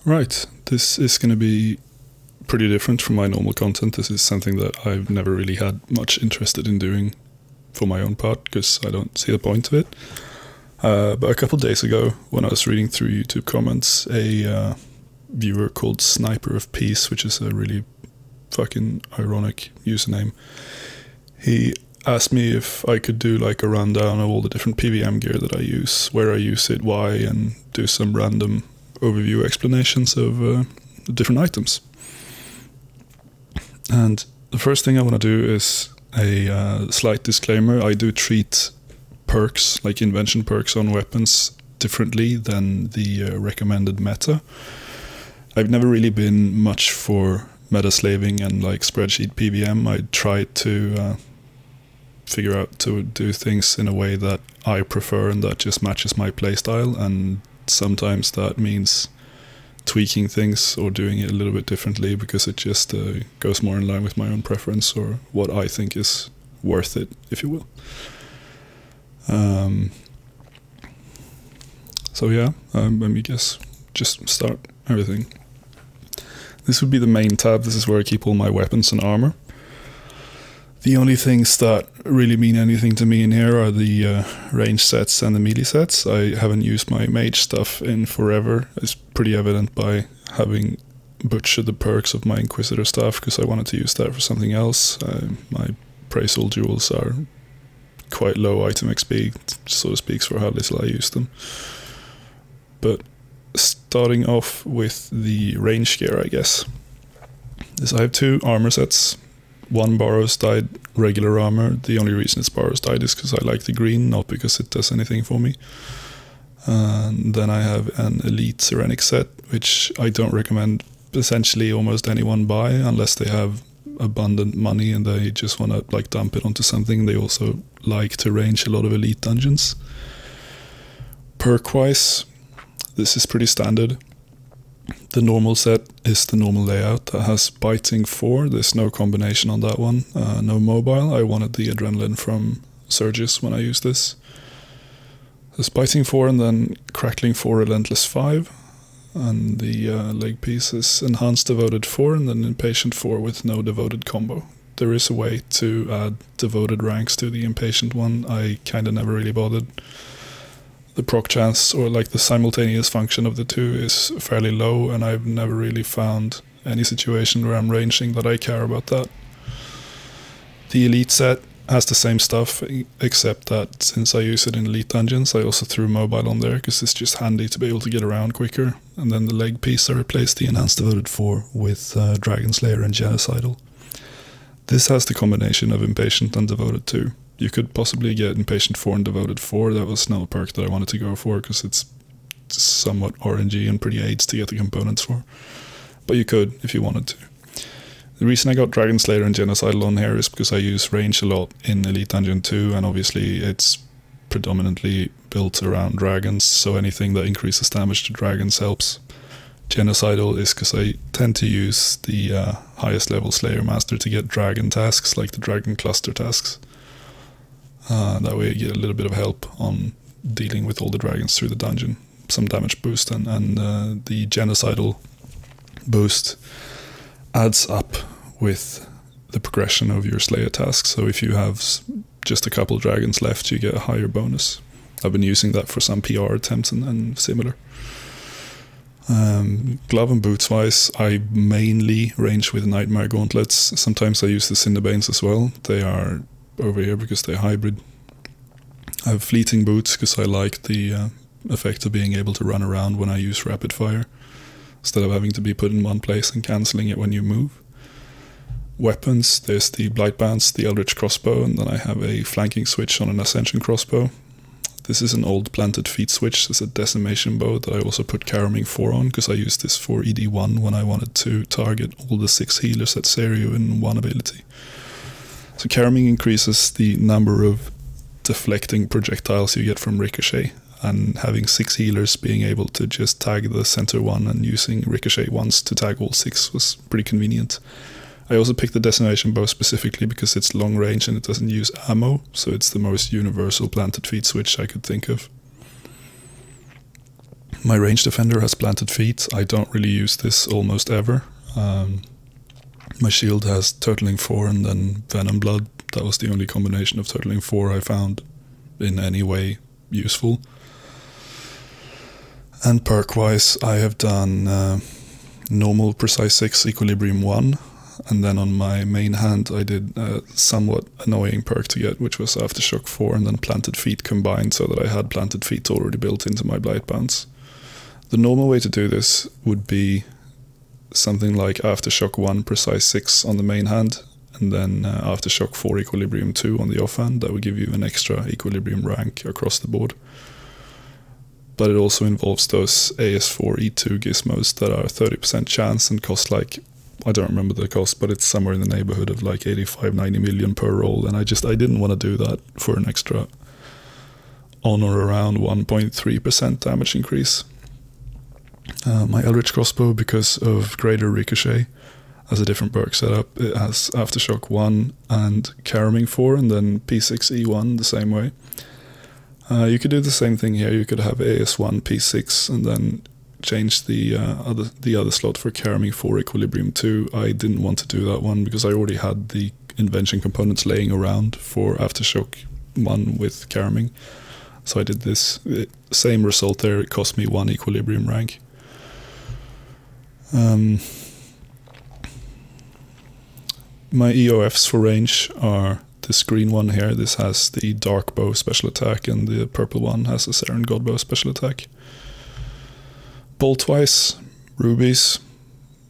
Right, this is going to be pretty different from my normal content. This is something that I've never really had much interested in doing for my own part, because I don't see the point of it. But a couple of days ago, when I was reading through YouTube comments, a viewer called Sniper of Peace, which is a really fucking ironic username, he asked me if I could do like a rundown of all the different PVM gear that I use, where I use it, why, and do some random overview explanations of different items. And the first thing I want to do is a slight disclaimer. I do treat perks, like invention perks on weapons, differently than the recommended meta. I've never really been much for meta slaving and like spreadsheet PVM. I try to figure out to do things in a way that I prefer and that just matches my playstyle, and sometimes that means tweaking things or doing it a little bit differently because it just goes more in line with my own preference or what I think is worth it, if you will. So yeah, let me just start everything. This would be the main tab. This is where I keep all my weapons and armor. The only things that really mean anything to me in here are the range sets and the melee sets. I haven't used my mage stuff in forever. It's pretty evident by having butchered the perks of my Inquisitor stuff, because I wanted to use that for something else. My Prey Soul jewels are quite low item XP, sort of speaks for how little I use them. But starting off with the range gear, I guess, is I have two armor sets. One Boros dyed regular armor. The only reason it's Boros dyed is because I like the green, not because it does anything for me. And then I have an Elite Sirenic set, which I don't recommend essentially almost anyone buy unless they have abundant money and they just want to like dump it onto something. They also like to range a lot of elite dungeons. Perk-wise, this is pretty standard. The normal set is the normal layout that has biting 4. There's no combination on that one. No mobile. I wanted the adrenaline from Surges when I used this. There's biting 4 and then crackling 4, relentless 5. And the leg piece is enhanced devoted 4 and then impatient 4 with no devoted combo. There is a way to add devoted ranks to the impatient one. I kind of never really bothered. The proc chance, or like the simultaneous function of the two, is fairly low, and I've never really found any situation where I'm ranging that I care about that. The elite set has the same stuff, except that since I use it in elite dungeons, I also threw mobile on there because it's just handy to be able to get around quicker. And then the leg piece, I replaced the enhanced devoted 4 with Dragon Slayer and Genocidal. This has the combination of impatient and devoted 2. You could possibly get Impatient 4 and Devoted 4. That was not a perk that I wanted to go for because it's somewhat RNG and pretty AIDS to get the components for. But you could if you wanted to. The reason I got Dragon Slayer and Genocidal on here is because I use range a lot in Elite Dungeon 2, and obviously it's predominantly built around dragons, so anything that increases damage to dragons helps. Genocidal is because I tend to use the highest level Slayer Master to get dragon tasks, like the Dragon Cluster tasks. That way you get a little bit of help on dealing with all the dragons through the dungeon. Some damage boost, and the Genocidal boost adds up with the progression of your Slayer tasks. So if you have just a couple dragons left, you get a higher bonus. I've been using that for some PR attempts and similar. Glove and boots wise, I mainly range with Nightmare Gauntlets. Sometimes I use the Cinderbanes as well. They are over here because they're hybrid. I have fleeting boots because I like the effect of being able to run around when I use rapid fire, instead of having to be put in one place and cancelling it when you move. Weapons, there's the Blight Bands, the Eldritch Crossbow, and then I have a flanking switch on an Ascension Crossbow. This is an old planted feet switch. It's a decimation bow that I also put Caraming 4 on because I used this for ED1 when I wanted to target all the 6 healers at Serio in one ability. So Caraming increases the number of deflecting projectiles you get from Ricochet, and having 6 healers being able to just tag the center one and using Ricochet once to tag all 6 was pretty convenient. I also picked the Decimation Bow specifically because it's long range and it doesn't use ammo, so it's the most universal planted feet switch I could think of. My range defender has planted feet. I don't really use this almost ever. My shield has turtling 4 and then venom blood. That was the only combination of turtling 4 I found in any way useful. And perk-wise, I have done normal precise 6 equilibrium 1, and then on my main hand I did a somewhat annoying perk to get, which was aftershock 4 and then planted feet combined, so that I had planted feet already built into my blight bounce. The normal way to do this would be something like aftershock 1 precise 6 on the main hand, and then aftershock 4 equilibrium 2 on the offhand. That would give you an extra equilibrium rank across the board. But it also involves those AS4 E2 gizmos that are 30% chance and cost like, I don't remember the cost, but it's somewhere in the neighborhood of like 85-90 million per roll, and I didn't want to do that for an extra on or around 1.3% damage increase. My Eldritch Crossbow, because of greater ricochet, has a different perk setup. It has Aftershock 1 and Caroming 4 and then P6 E1 the same way. You could do the same thing here. You could have AS1 P6 and then change the other slot for Caroming 4 Equilibrium 2. I didn't want to do that one because I already had the invention components laying around for Aftershock 1 with Caroming. So I did this. Same result there. It cost me 1 Equilibrium rank. My EOFs for range are this green one here. This has the dark bow special attack, and the purple one has a Seren Godbow special attack. Bolt-wise, rubies,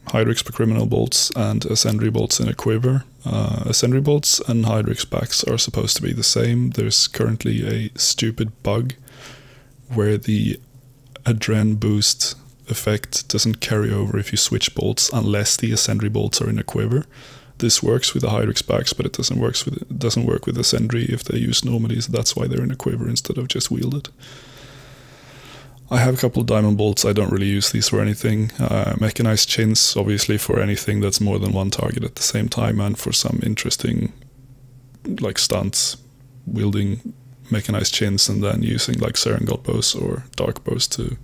Hydrix per criminal bolts, and Ascendry bolts in a quiver. Ascendry bolts and Hydrix backs are supposed to be the same. There's currently a stupid bug where the Adren boost effect doesn't carry over if you switch bolts unless the Ascendry bolts are in a quiver. This works with the Hydrix backs, but it doesn't work with Ascendry if they're used normally, so that's why they're in a quiver instead of just wielded. I have a couple of diamond bolts. I don't really use these for anything. Mechanized chins, obviously, for anything that's more than one target at the same time, and for some interesting like stunts, wielding mechanized chins and then using like Seren Godbows or dark bows to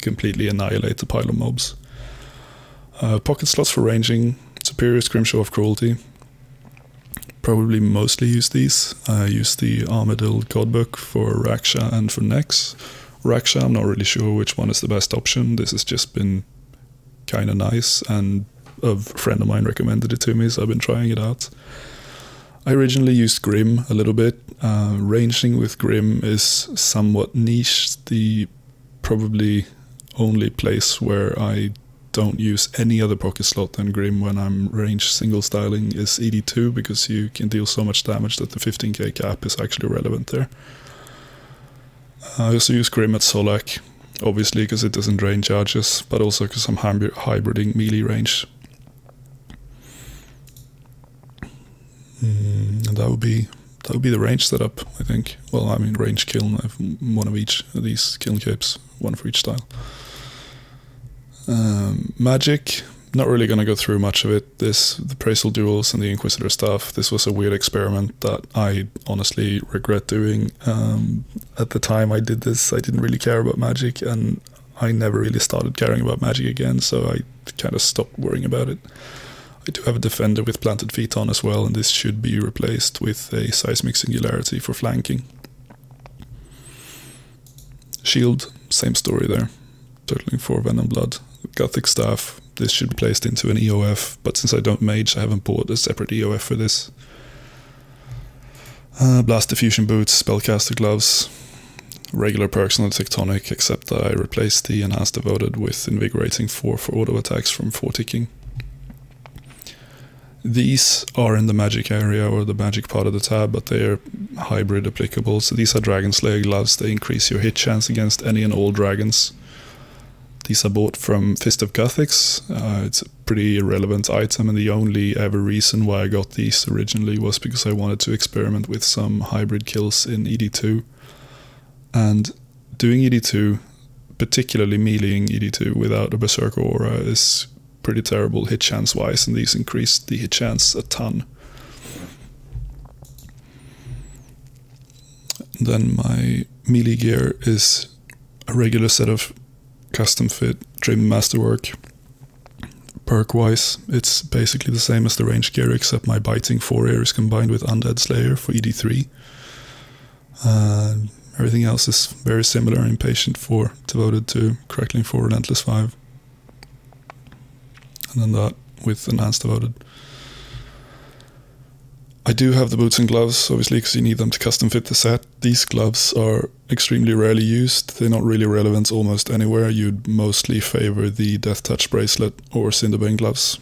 completely annihilate the pile of mobs. Pocket slots for ranging, Superior Scrimshaw of Cruelty. Probably mostly use these. I use the Armadillo Godbook for Raksha and for Nex. Raksha, I'm not really sure which one is the best option. This has just been kind of nice, and a friend of mine recommended it to me, so I've been trying it out. I originally used Grim a little bit. Ranging with Grim is somewhat niche. The probably only place where I don't use any other pocket slot than Grim when I'm range single styling is ED2, because you can deal so much damage that the 15k cap is actually relevant there. I also use Grim at Solak, obviously because it doesn't drain charges, but also because I'm hybriding melee range. And that would be the range setup, I think. Well, I mean range kiln. I have one of each of these kiln capes, one for each style. Magic, not really going to go through much of it. The Praisal Duels and the Inquisitor stuff, this was a weird experiment that I honestly regret doing. At the time I did this, I didn't really care about magic, and I never really started caring about magic again, so I kind of stopped worrying about it. I do have a Defender with planted feet on as well, and this should be replaced with a Seismic Singularity for flanking. Shield, same story there. Turtling 4 Venom Blood. Gothic Staff, this should be placed into an EOF, but since I don't mage, I haven't bought a separate EOF for this. Blast Diffusion Boots, Spellcaster Gloves, regular perks on the Tectonic, except that I replaced the Enhanced Devoted with Invigorating 4 for auto attacks from 4 ticking. These are in the magic area or the magic part of the tab, but they are hybrid applicable. So these are Dragon Slayer Gloves. They increase your hit chance against any and all dragons. These are bought from Fist of Gothics. It's a pretty irrelevant item, and the only ever reason why I got these originally was because I wanted to experiment with some hybrid kills in ED2. And doing ED2, particularly meleeing ED2 without a Berserker aura, is pretty terrible hit chance wise, and these increased the hit chance a ton. Then my melee gear is a regular set of custom fit trim masterwork. Perk-wise, it's basically the same as the range gear, except my biting 4 here is combined with Undead Slayer for ED3. Everything else is very similar. Impatient 4, Devoted 2, Crackling 4, Relentless 5. And then that with Enhanced Devoted. I do have the boots and gloves, obviously, because you need them to custom fit the set. These gloves are extremely rarely used. They're not really relevant almost anywhere. You'd mostly favor the Death Touch bracelet or Cinderbane gloves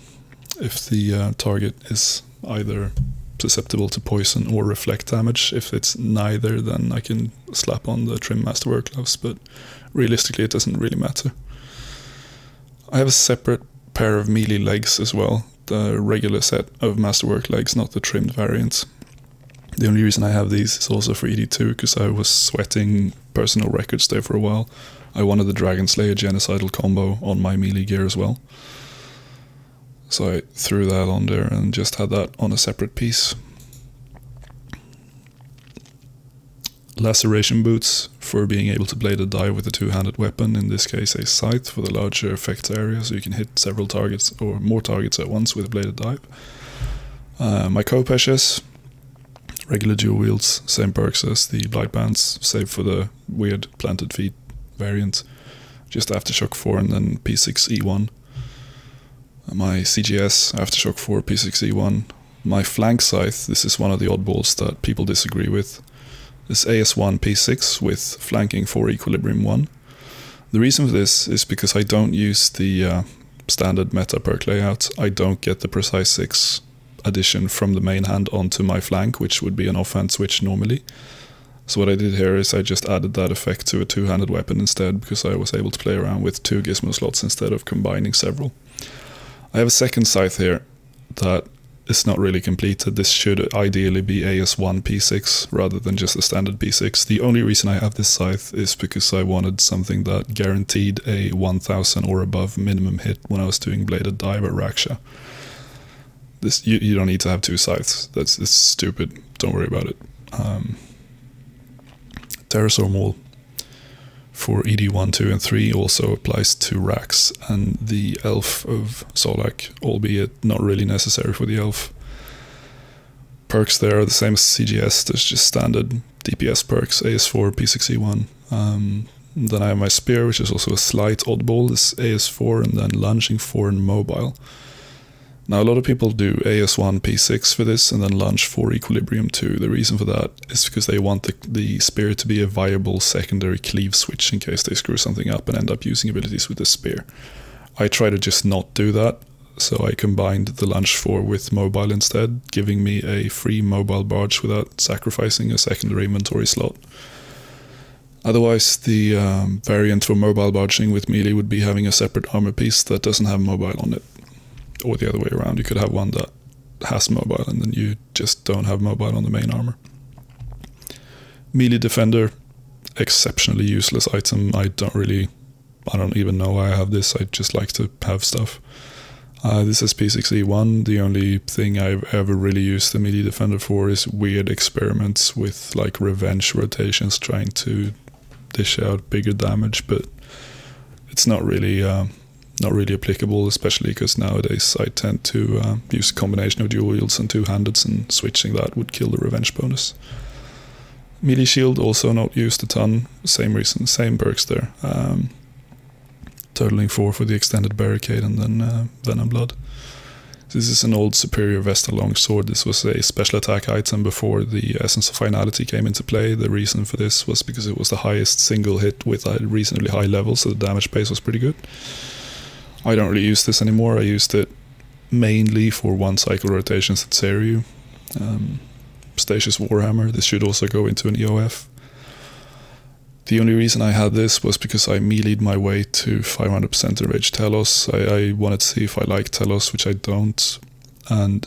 if the target is either susceptible to poison or reflect damage. If it's neither, then I can slap on the Trim Masterwork gloves, but realistically it doesn't really matter. I have a separate pair of melee legs as well. The regular set of Masterwork legs, not the trimmed variants. The only reason I have these is also for ED2, because I was sweating personal records there for a while. I wanted the Dragon Slayer Genocidal combo on my melee gear as well. So I threw that on there and just had that on a separate piece. Laceration boots for being able to blade a dive with a two-handed weapon, in this case a scythe for the larger effect area, so you can hit several targets or more targets at once with a bladed dive. My Kopeshes, regular dual wields, same perks as the Blight Bands, save for the weird planted feet variant. Just Aftershock 4 and then P6 E1. My CGS, Aftershock 4, P6 E1. My Flank Scythe, this is one of the oddballs that people disagree with. This AS1 P6 with flanking 4 Equilibrium 1. The reason for this is because I don't use the standard meta perk layout. I don't get the Precise 6 addition from the main hand onto my flank, which would be an offhand switch normally. So what I did here is I just added that effect to a two-handed weapon instead, because I was able to play around with 2 gizmo slots instead of combining several. I have a second scythe here that is not really completed. This should ideally be AS1 P6 rather than just a standard P6. The only reason I have this scythe is because I wanted something that guaranteed a 1000 or above minimum hit when I was doing bladed dive at Raksha. This you don't need to have 2 scythes. It's stupid. Don't worry about it. Pterosaur Maul for ED1, 2 and 3 also applies to Rax and the Elf of Solak, albeit not really necessary for the Elf. Perks there are the same as CGS, there's just standard DPS perks, AS4, P6E1. Then I have my Spear, which is also a slight oddball, this AS4 and then Lunging 4 and Mobile. Now a lot of people do AS1 P6 for this and then Lunge 4 Equilibrium 2. The reason for that is because they want the Spear to be a viable secondary cleave switch in case they screw something up and end up using abilities with the Spear. I try to just not do that, so I combined the Lunge 4 with Mobile instead, giving me a free Mobile Barge without sacrificing a secondary inventory slot. Otherwise, the variant for Mobile Barging with melee would be having a separate armor piece that doesn't have Mobile on it. Or the other way around, you could have one that has Mobile and then you just don't have Mobile on the main armor. Melee Defender, exceptionally useless item. I don't even know why I have this, I just like to have stuff. This is P6E1, the only thing I've ever really used the Melee Defender for is weird experiments with like revenge rotations trying to dish out bigger damage, but it's not really applicable, especially because nowadays I tend to use a combination of dual wields and two-handeds, and switching that would kill the revenge bonus. Melee Shield also not used a ton, same reason, same perks there. Totaling 4 for the extended barricade and then Venom Blood. This is an old Superior Vesta Longsword. This was a special attack item before the Essence of Finality came into play. The reason for this was because it was the highest single hit with a reasonably high level, so the damage base was pretty good. I don't really use this anymore. I used it mainly for 1 cycle rotations at Seiryu. Statius Warhammer, this should also go into an EOF. The only reason I had this was because I melee'd my way to 500% Enraged Telos. I wanted to see if I like Telos, which I don't. And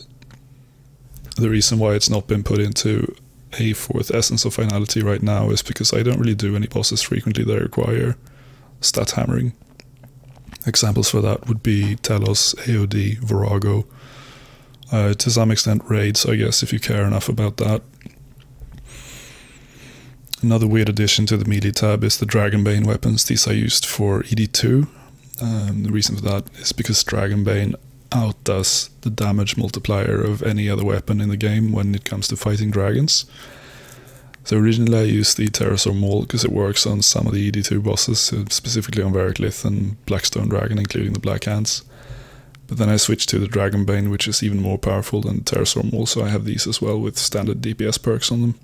the reason why it's not been put into a 4th Essence of Finality right now is because I don't really do any bosses frequently that require stat hammering. Examples for that would be Telos, AOD, Virago, to some extent raids, I guess, if you care enough about that. Another weird addition to the melee tab is the Dragonbane weapons. These are used for ED2. The reason for that is because Dragonbane outdoes the damage multiplier of any other weapon in the game when it comes to fighting dragons. So originally I used the Pterosaur Maul because it works on some of the ED2 bosses, specifically on Variclith and Blackstone Dragon, including the Black Hands. But then I switched to the Dragonbane, which is even more powerful than the Pterosaur Maul, so I have these as well with standard DPS perks on them.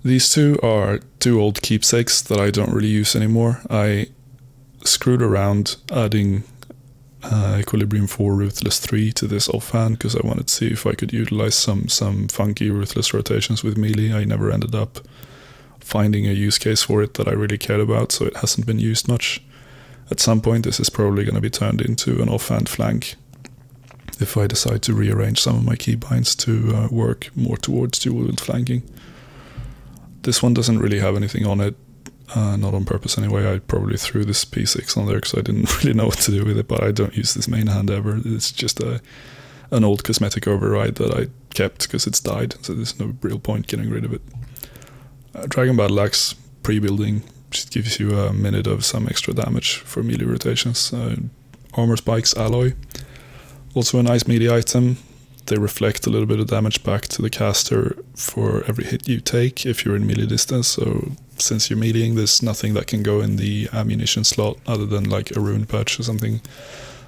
These two are two old keepsakes that I don't really use anymore. I screwed around adding Equilibrium 4 Ruthless 3 to this offhand because I wanted to see if I could utilize some funky Ruthless rotations with melee. I never ended up finding a use case for it that I really cared about, so it hasn't been used much. At some point this is probably going to be turned into an offhand flank if I decide to rearrange some of my keybinds to work more towards dual-wield flanking. This one doesn't really have anything on it, not on purpose anyway. I probably threw this P6 on there because I didn't really know what to do with it, but I don't use this main hand ever. It's just an old cosmetic override that I kept because it's died, so there's no real point getting rid of it. Dragon Battle Axe pre-building just gives you a minute of some extra damage for melee rotations. Armor Spikes Alloy, also a nice melee item. They reflect a little bit of damage back to the caster for every hit you take if you're in melee distance, so since you're meleeing there's nothing that can go in the ammunition slot other than like a rune patch or something,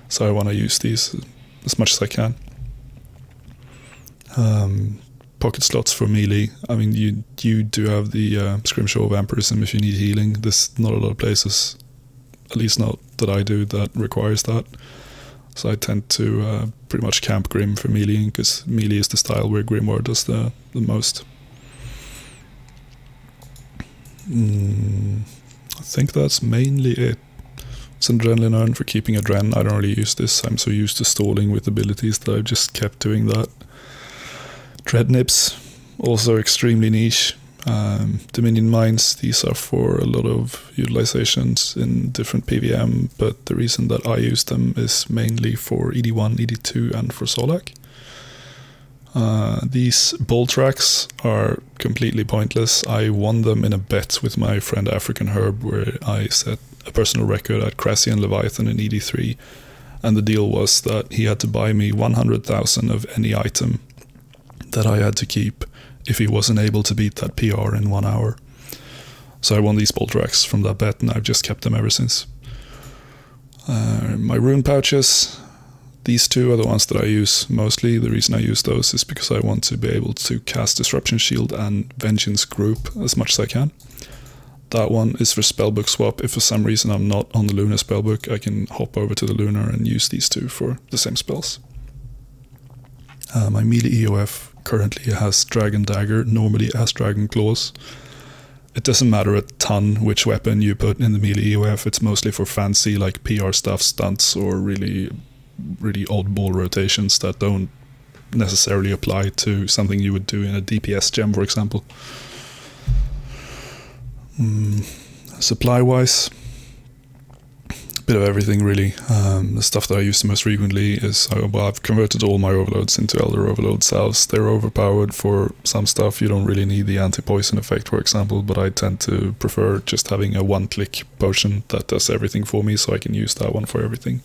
so I want to use these as much as I can. Pocket slots for melee, I mean you do have the Scrimshaw Vampirism if you need healing. There's not a lot of places, at least not that I do, that requires that. So I tend to pretty much camp Grim for meleeing, because melee is the style where Grimoire does the most. I think that's mainly it. It's an Adrenaline Urn for keeping Adren. I don't really use this, I'm so used to stalling with abilities that I've just kept doing that. Dread Nips, also extremely niche. Dominion Mines, these are for a lot of utilizations in different PVM, but the reason that I use them is mainly for ED1, ED2 and for Solak. These ball tracks are completely pointless. I won them in a bet with my friend African Herb where I set a personal record at Crassian Leviathan in ED3, and the deal was that he had to buy me 100,000 of any item that I had to keep if he wasn't able to beat that PR in 1 hour. So I won these ball tracks from that bet and I've just kept them ever since. My rune pouches, these two are the ones that I use mostly. The reason I use those is because I want to be able to cast Disruption Shield and Vengeance Group as much as I can. That one is for spellbook swap. If for some reason I'm not on the Lunar spellbook, I can hop over to the Lunar and use these two for the same spells. My melee EOF currently has Dragon Dagger, normally it has Dragon Claws. It doesn't matter a ton which weapon you put in the melee EOF, it's mostly for fancy like PR stuff, stunts, or really oddball rotations that don't necessarily apply to something you would do in a DPS gem, for example. Supply-wise, bit of everything really. The stuff that I use the most frequently is, well, I've converted all my overloads into Elder Overload salves. They're overpowered for some stuff. You don't really need the anti-poison effect, for example, but I tend to prefer just having a one-click potion that does everything for me, so I can use that one for everything.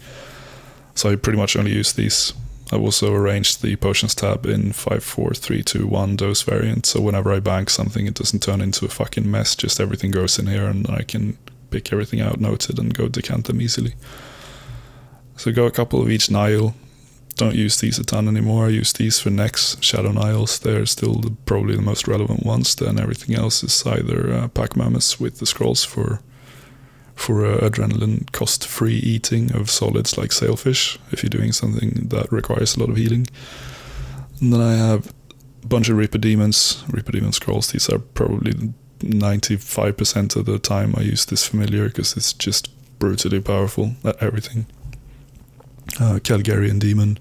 So I pretty much only use these. I've also arranged the potions tab in 5, 4, 3, 2, 1 dose variant, so whenever I bank something it doesn't turn into a fucking mess, just everything goes in here and I can pick everything out noted and go decant them easily. So go a couple of each Nile. Don't use these a ton anymore. I use these for next Shadow Niles. They're still probably the most relevant ones. Then everything else is either pack mammoths with the scrolls for adrenaline cost-free eating of solids like sailfish, if you're doing something that requires a lot of healing. And then I have a bunch of Reaper Demons scrolls. These are probably 95% of the time I use this familiar because it's just brutally powerful at everything. Calgarian Demon.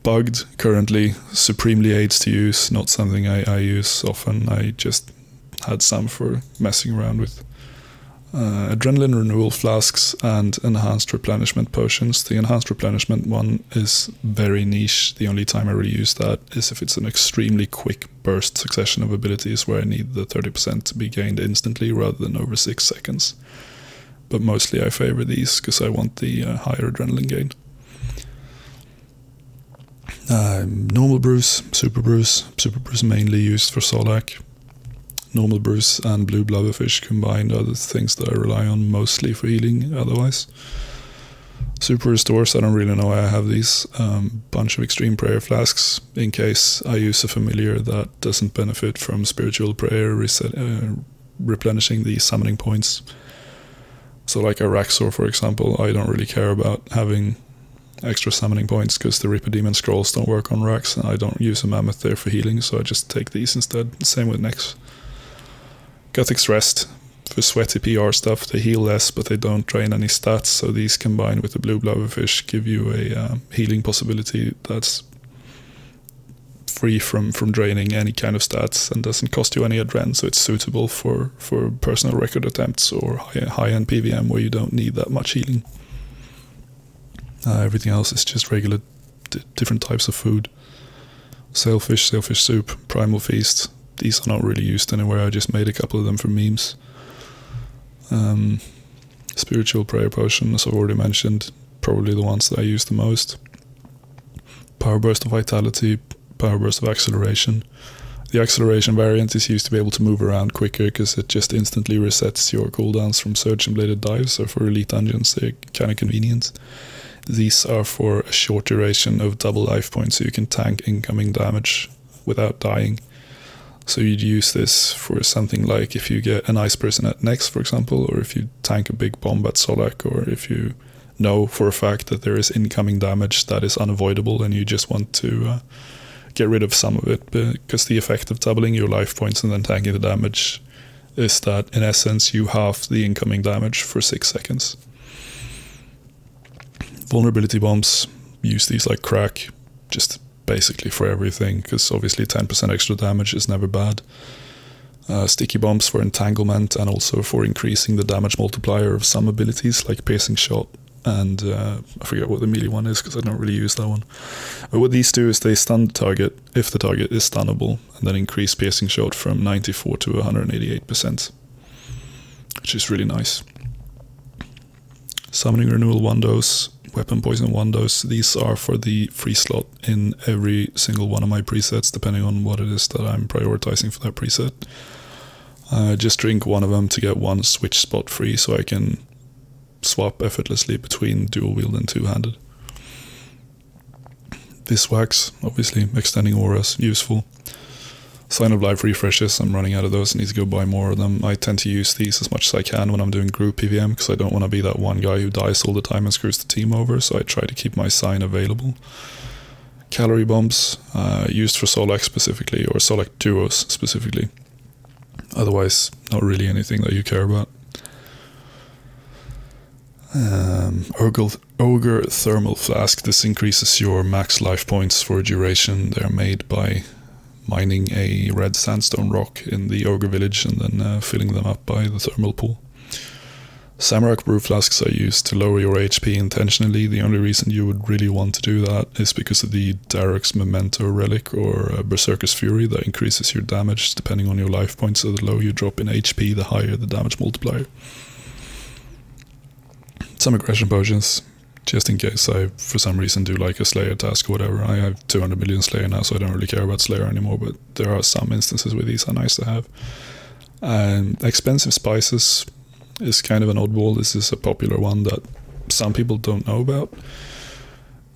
Bugged, currently supremely aids to use, not something I use often. I just had some for messing around with. Adrenaline renewal flasks and enhanced replenishment potions. The enhanced replenishment one is very niche. The only time I really use that is if it's an extremely quick burst succession of abilities where I need the 30% to be gained instantly rather than over 6 seconds. But mostly I favor these because I want the higher adrenaline gain. Normal brews, super brews. Super brews mainly used for Solak. Normal brews and blue blubberfish combined are the things that I rely on mostly for healing otherwise. Super restores, I don't really know why I have these. Bunch of extreme prayer flasks in case I use a familiar that doesn't benefit from spiritual prayer replenishing the summoning points. So like a Raxor, for example, I don't really care about having extra summoning points because the Ripper Demon Scrolls don't work on Rax and I don't use a Mammoth there for healing, so I just take these instead. Same with Nex. Guthix Rest. For sweaty PR stuff, they heal less, but they don't drain any stats, so these combined with the blue blubberfish give you a healing possibility that's free from draining any kind of stats and doesn't cost you any adren, so it's suitable for personal record attempts or high-end PVM where you don't need that much healing. Everything else is just regular different types of food. Sailfish soup, Primal Feast. These are not really used anywhere, I just made a couple of them for memes. Spiritual Prayer Potion, as I've already mentioned, probably the ones that I use the most. Power Burst of Vitality, Power Burst of Acceleration. The Acceleration variant is used to be able to move around quicker because it just instantly resets your cooldowns from Surge and Bladed Dives, so for elite dungeons they're kind of convenient. These are for a short duration of double life points, so you can tank incoming damage without dying. So you'd use this for something like if you get an Ice Person at Nex, for example, or if you tank a big bomb at Solak, or if you know for a fact that there is incoming damage that is unavoidable and you just want to get rid of some of it, because the effect of doubling your life points and then tanking the damage is that in essence you halve the incoming damage for 6 seconds. Vulnerability bombs, use these like crack, just basically for everything, because obviously 10% extra damage is never bad. Sticky bombs for entanglement and also for increasing the damage multiplier of some abilities like Piercing Shot, and I forget what the melee one is because I don't really use that one. But what these do is they stun the target if the target is stunnable, and then increase Piercing Shot from 94 to 188%, which is really nice. Summoning Renewal 1 dose, Weapon Poison 1 dose. These are for the free slot in every single one of my presets, depending on what it is that I'm prioritizing for that preset. Just drink one of them to get one switch spot free, so I can swap effortlessly between dual wield and two-handed. This wax, obviously, extending auras, useful. Sign of Life refreshes, I'm running out of those, I need to go buy more of them. I tend to use these as much as I can when I'm doing group PVM, because I don't want to be that one guy who dies all the time and screws the team over, so I try to keep my sign available. Calorie bombs, used for Solak specifically, or Solak duos specifically. Otherwise, not really anything that you care about. Ogre Thermal Flask, this increases your max life points for a duration. They're made by mining a red sandstone rock in the Ogre village and then filling them up by the thermal pool. Samrak brew flasks are used to lower your HP intentionally. The only reason you would really want to do that is because of the Darok's Memento relic or Berserker's Fury that increases your damage depending on your life points, so the lower you drop in HP, the higher the damage multiplier. Some aggression potions, just in case I, for some reason, do like a Slayer task or whatever. I have 200 million Slayer now, so I don't really care about Slayer anymore, but there are some instances where these are nice to have. Expensive spices is kind of an oddball. This is a popular one that some people don't know about.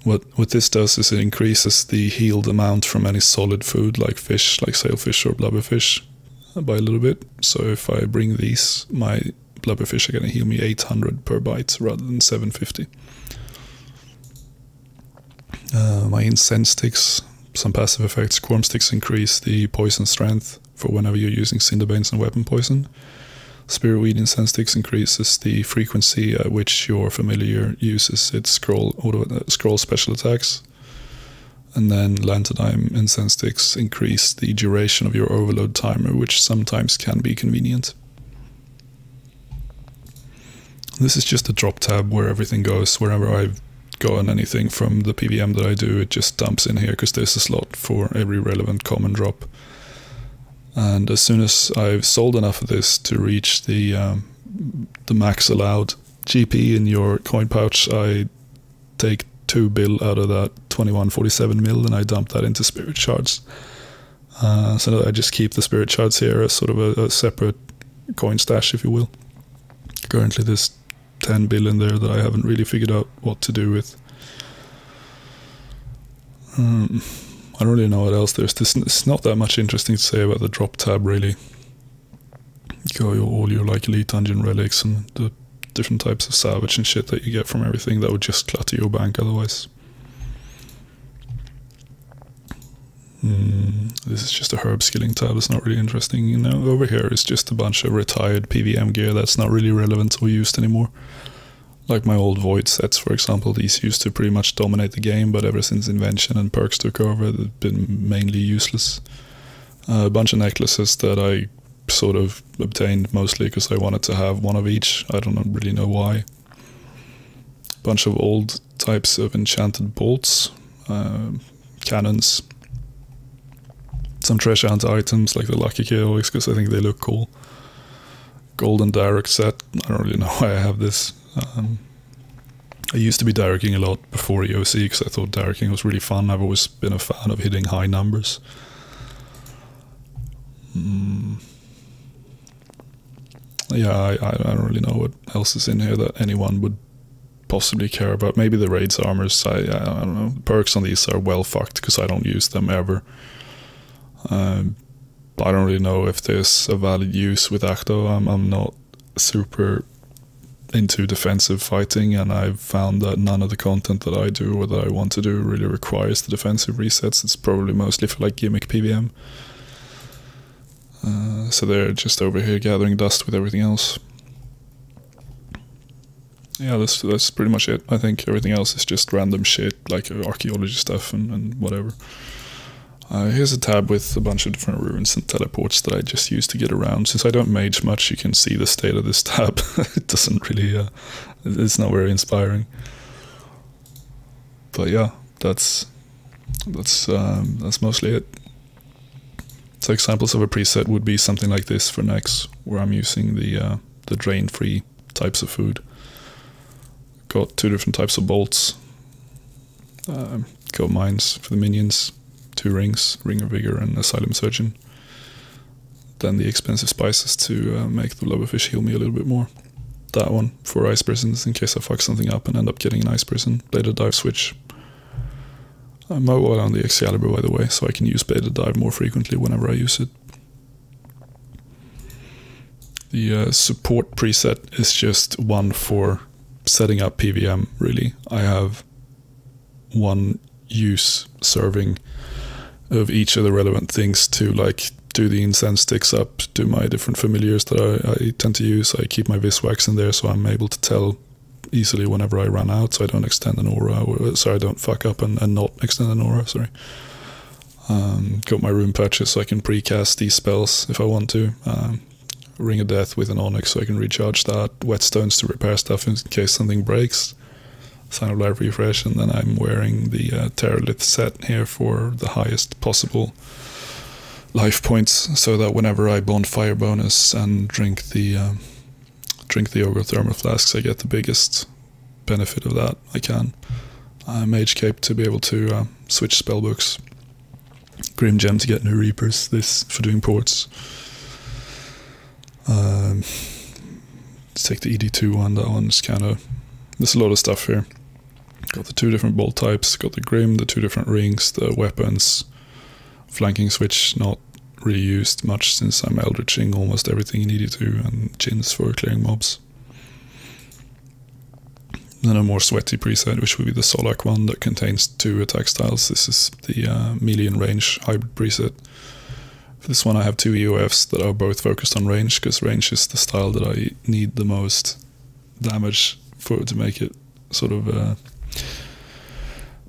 What this does is it increases the healed amount from any solid food like fish, like sailfish or blubberfish, by a little bit. So if I bring these, my blubberfish are going to heal me 800 per bite rather than 750. My incense sticks, some passive effects. Quorum sticks increase the poison strength for whenever you're using Cinderbanes and weapon poison. Spiritweed incense sticks increases the frequency at which your familiar uses its scroll special attacks. And then Lanternime incense sticks increase the duration of your overload timer, which sometimes can be convenient. This is just a drop tab where everything goes. Wherever I've gotten anything from the PVM that I do, it just dumps in here because there's a slot for every relevant common drop. And as soon as I've sold enough of this to reach the max allowed GP in your coin pouch, I take 2 bill out of that 2147 mil and I dump that into spirit shards. So that I just keep the spirit shards here as sort of a separate coin stash, if you will. Currently there's 10 bill in there that I haven't really figured out what to do with. I don't really know what else there's. It's not that much interesting to say about the drop tab, really. Got all your like elite dungeon relics and the different types of salvage and shit that you get from everything that would just clutter your bank otherwise. This is just a herb skilling tab. It's not really interesting. You know, over here is just a bunch of retired PVM gear that's not really relevant or used anymore. Like my old Void sets, for example. These used to pretty much dominate the game, but ever since Invention and Perks took over, they've been mainly useless. A bunch of necklaces that I sort of obtained mostly because I wanted to have one of each. I don't really know why. Bunch of old types of enchanted bolts, cannons. Some treasure hunt items like the Lucky Chaotix because I think they look cool. Golden direct set. I don't really know why I have this. I used to be directing a lot before EOC because I thought directing was really fun. I've always been a fan of hitting high numbers. Yeah, I don't really know what else is in here that anyone would possibly care about. Maybe the raids armors. I don't know. The perks on these are well fucked because I don't use them ever. I don't really know if there's a valid use with Acto. I'm not super into defensive fighting, and I've found that none of the content that I do or that I want to do really requires the defensive resets. It's probably mostly for like gimmick PVM. So they're just over here gathering dust with everything else. Yeah, that's pretty much it. I think everything else is just random shit, like archaeology stuff and whatever. Here's a tab with a bunch of different ruins and teleports that I just use to get around. Since I don't mage much, you can see the state of this tab. It doesn't really, it's not very inspiring. But yeah, that's mostly it. So examples of a preset would be something like this for next, where I'm using the drain-free types of food. Got 2 different types of bolts. Got mines for the minions. 2 rings, Ring of Vigor and Asylum Surgeon. Then the expensive spices to make the blubberfish heal me a little bit more. That one for ice prisons in case I fuck something up and end up getting an ice prison. Bladed dive switch. I'm mobile on the Excalibur, by the way, so I can use bladed dive more frequently whenever I use it. The support preset is just one for setting up PVM, really. I have one use serving of each of the relevant things to like do the incense sticks up, do my different familiars that I tend to use. I keep my Viswax in there so I'm able to tell easily whenever I run out, so I don't extend an aura, or so I don't fuck up and not extend an aura, sorry. Got my rune patches so I can precast these spells if I want to. Ring of Death with an Onyx so I can recharge that. Whetstones to repair stuff in case something breaks. Sign of Life Refresh, and then I'm wearing the Terralith set here for the highest possible life points, so that whenever I bonfire bonus and drink the Ogre Thermal Flasks, I get the biggest benefit of that I can. Mage Cape to be able to switch spellbooks. Grim Gem to get new Reapers, this for doing ports. Let's take the ED2 one, that one's kind of... There's a lot of stuff here. Got the 2 different bolt types, got the Grim, the 2 different rings, the weapons, flanking switch, not really used much since I'm eldritching almost everything in ED2, and Jins for clearing mobs. Then a more sweaty preset, which would be the Solak one that contains 2 attack styles. This is the melee and range hybrid preset. For this one I have 2 EOFs that are both focused on range, because range is the style that I need the most damage for to make it sort of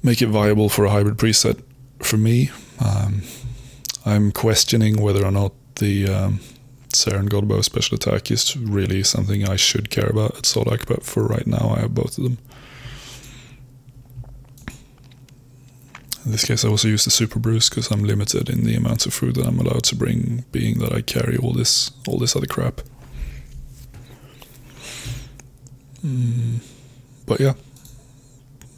make it viable for a hybrid preset for me. I'm questioning whether or not the Saren Godbow special attack is really something I should care about at Solak, but for right now I have both of them. In this case I also use the Super Bruce because I'm limited in the amount of food that I'm allowed to bring, being that I carry all this other crap. But yeah,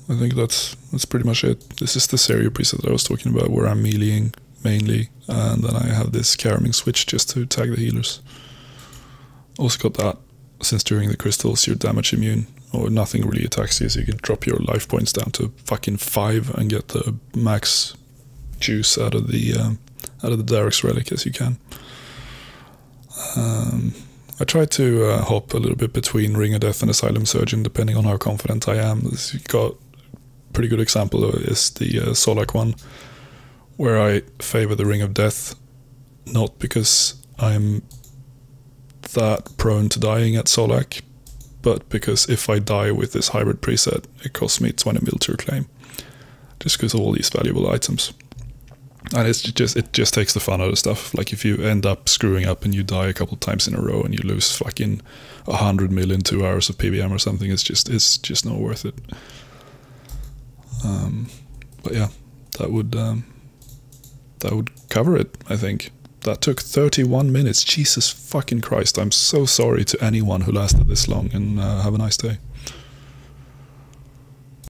I think that's pretty much it. This is the Serio preset that I was talking about, where I'm meleeing mainly, and then I have this caroming switch just to tag the healers. Also got that, since during the crystals you're damage immune, or nothing really attacks you, so you can drop your life points down to fucking 5 and get the max juice out of the Darix relic as you can. I try to hop a little bit between Ring of Death and Asylum Surgeon depending on how confident I am. This got a pretty good example of it is the Solak one, where I favor the Ring of Death, not because I'm that prone to dying at Solak, but because if I die with this hybrid preset, it costs me 20 mil to reclaim, just because of all these valuable items. And it just takes the fun out of stuff. Like if you end up screwing up and you die a couple times in a row and you lose fucking 100 mil in 2 hours of PVM or something, it's just not worth it. But yeah, that would cover it, I think. That took 31 minutes. Jesus fucking Christ, I'm so sorry to anyone who lasted this long, and have a nice day.